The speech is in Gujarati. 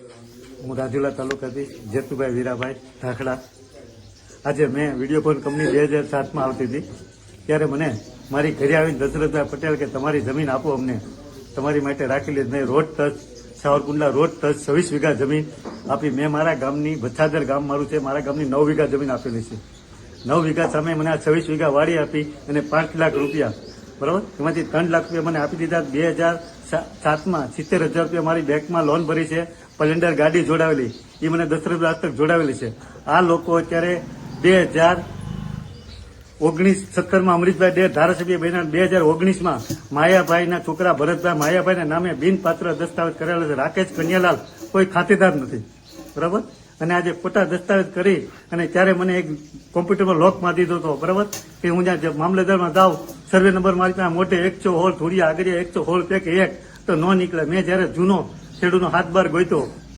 હું રાજુલા તાલુકાથી જેતુભાઈ વીરાભાઈ ધાખડા. આજે મેં વિડીયોકોન કંપની 2007માં આવતી હતી ત્યારે મને મારી ઘરે આવીને દશરથભાઈ પટેલ કે તમારી જમીન આપો અમને, તમારી માટે રાખેલી. મેં road touch Savarkundla road touch 26 વીઘા જમીન આપી. મેં મારા ગામની બચ્છાદર ગામ મારું છે, મારા ગામની 9 વીઘા જમીન આપેલી છે. 9 વીઘા સામે મને આ 26 વીઘા વાડી આપી અને 5 લાખ રૂપિયા, બરાબર, એમાંથી 3 લાખ રૂપિયા મને આપી દીધા. 2007માં 70,000 રૂપિયા મારી બેંકમાં લોન ભરી છે. સ્પ્લેન્ડર ગાડી જોડાવેલી એ મને દશરથ આજ તક જોડાવેલી છે. આ લોકો અત્યારે 2017માં અમરીશભાઈ ડેર ધારાસભ્ય બન્યા. 2019માં માયાભાઈના છોકરા ભરતભાઈ માયાભાઈના નામે બિનપાત્ર દસ્તાવેજ કરેલા છે. રાકેશ કન્યાલાલ કોઈ ખાતેદાર નથી, બરાબર. અને આજે ખોટા દસ્તાવેજ કરી અને ત્યારે મને એક કોમ્પ્યુટરમાં લોક મારી દીધો હતો, બરાબર, કે હું જ્યાં મામલતદારમાં જાઉં સર્વે નંબર મારી પાસે મોટે 100 હોલ થોડી આગળ 100 હોલ પૈકી એક તો ન નીકળે. મેં જયારે જૂનો ખેડૂતનો હાથ બાર ગોઈતો